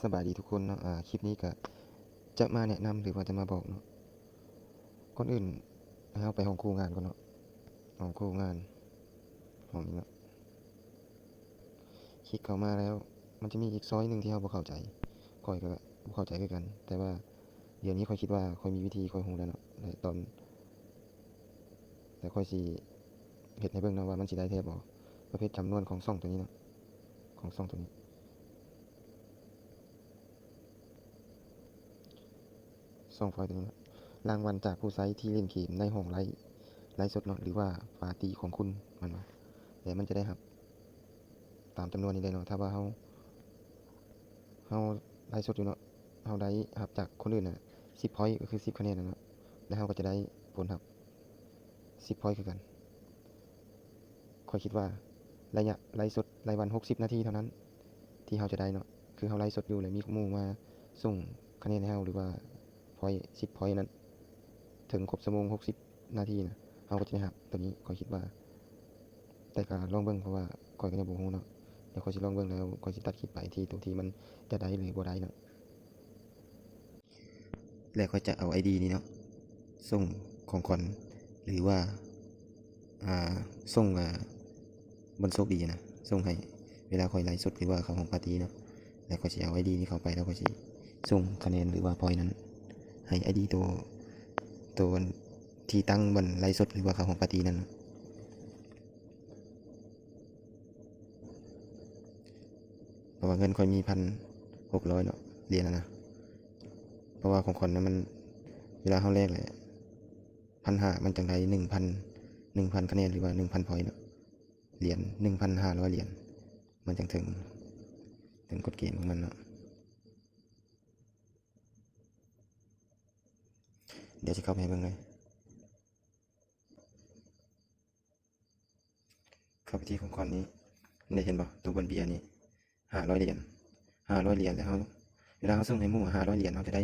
สบายดีทุกคนเนาะคลิปนี้ก็จะมาแนะนำหรือว่าจะมาบอกเนาะก่อนอื่นให้เราไปห้องครูงานก่อนเนาะห้องครูงานห้องนี้เนาะคลิกเข้ามาแล้วมันจะมีอีกซอยหนึ่งที่เราบ่เข้าใจค่อยก็บ่เข้าใจคือกันแต่ว่าเดี๋ยวนี้ค่อยคิดว่าค่อยมีวิธีค่อยฮู้แล้วเนาะแต่ค่อยสิเฮ็ดให้เบิ่งเนาะว่ามันสิได้แท้บ่ประเภทจำนวนของช่องตัวนี้เนาะของช่องตัวนี้ช่องไฟล์ตัวนี้เนาะรางวัลจากผู้ใช้ที่เล่นเกมในห้องไลฟ์สดเนาะหรือว่าปาร์ตี้ของคุณมันว่าแต่มันจะได้ครับตามจำนวนนี้เลยเนาะถ้าว่าเฮาไลฟ์สดอยู่เนาะเฮาได้รับจากคนอื่นน่ะ10 พอยต์ก็คือ10 คะแนนนะเนาะแล้วเฮาก็จะได้ผลครับ10 พอยต์คือกันข้อยคิดว่าระยะไลฟ์สดรายวัน60 นาทีเท่านั้นที่เฮาจะได้เนาะคือเฮาไลฟ์สดอยู่แล้วมีหมู่มาส่งคะแนนให้เฮาหรือว่าพอยต์10 พอยต์นั้นถึงครบชั่วโมง60 นาทีนะเฮาก็จะได้รับตัวนี้ข้อยคิดว่าแต่ก็ลองเบิ่งเพราะว่าข้อยก็ยังบ่ฮู้เนาะเดี๋ยวข้อยสิลองเบิ่งแล้วข้อยสิตัดคลิปไปที่ตรงที่มันจะได้หรือบ่ได้เนาะแล้วข้อยจะเอา ID นี้เนาะส่งของขวัญหรือว่าส่งบนโชคดีนะส่งให้เวลาข้อยไลฟ์สดหรือว่าเข้าห้องปาร์ตี้เนาะแล้วข้อยสิเอา ID นี้เข้าไปแล้วข้อยสิส่งคะแนนหรือว่าพอยต์นั้นให้ ID ตัวที่ตั้งบนไลฟ์สดหรือว่าเข้าห้องปาร์ตี้นั้นเพราะว่าเงินค่อยมี1,600เนาะเหรียญนะเพราะว่าของขวัญนั้นมันเวลาเฮาแลกแหละ1,500มันจังได้1,000คะแนนหรือว่า1,000 พอยต์เนาะเหรียญ1,500 เหรียญมันจังถึงกฎเกณฑ์ของมันเนาะเดี๋ยวจะเข้าไปให้เบิ่งเลยเข้าไปที่ของขวัญนี้ได้เห็นบ่ตัวบนเบียร์นี้500 เหรียญ500 เหรียญแล้วเวลาเขาส่งให้หมู่500 เหรียญเขาจะได้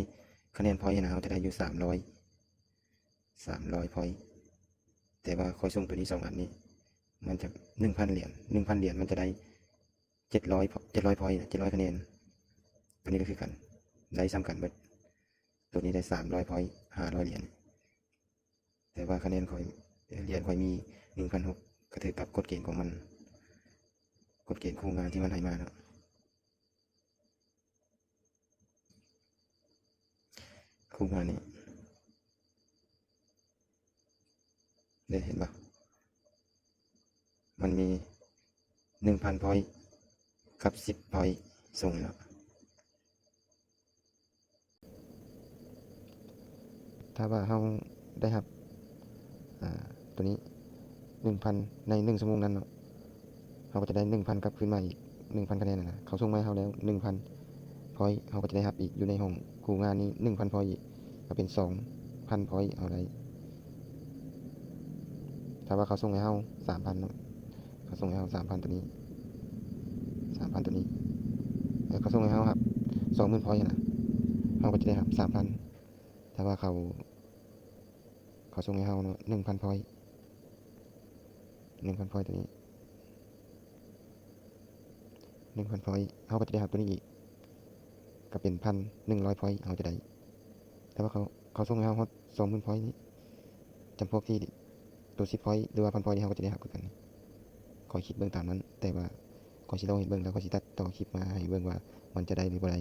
คะแนนพอยต์นะเขาจะได้อยู่300พอยต์แต่ว่าคอยส่งตัวนี้2 อันนี้มันจะ1,000 เหรียญ1,000 เหรียญมันจะได้700พอยต์700 คะแนนตัวนี้ก็คือกันได้ซ้ำกันเบิดตัวนี้ได้300พอยต์500 เหรียญแต่ว่าคะแนนคอยเหรียญคอยมี 1,600ก็ถือกับกฎเกณฑ์ของมันกฎเกณฑ์โครงงานที่มันให้มาเนาะโครงงานนี้ได้เห็นปะมันมี 1,000 พอยต์กับ10 พอยต์ส่งแล้วถ้าว่าเราได้ครับตัวนี้ 1,000 ใน1 ชั่วโมงนั้นเนาะเราก็จะได้ 1,000 กลับคืนมาอีก 1,000 คะแนนนะเขาส่งมาให้เราแล้ว 1,000 พอยต์เราก็จะได้รับอีกอยู่ในห้องครูงานนี้ 1,000 พอยต์อีกก็เป็น 2,000 พอยต์เอาได้ถ้าว่าเขาส่งให้เรา 3,000 เนาะเขาส่งให้เรา 3,000 ตัวนี้ 3,000 ตัวนี้เขาส่งให้เราครับ 20,000 พอยต์นะเราก็จะได้ครับ 3,000ถ้าว่าเขาส่งให้เราเนาะ 1,000 พอยต์ 1,000 พอยต์ตัวนี้ 1,000 พอยต์เราก็จะได้ครับตัวนี้อีกก็เป็น 1,100 พอยต์เราจะได้แต่ว่าเขาส่งให้เราฮอต 20,000 พอยต์นี้จำพวกที่ตัว10 พอยต์หรือว่า 1,000 พอยต์นี่เราก็จะได้ครับคือกันขอคิดเบิ่งตามนั้นแต่ว่าขอสิลองเฮ็ดเบิ่งแล้วขอสิตัดต่อคลิปมาให้เบิ่งว่ามันจะได้หรือบ่ได้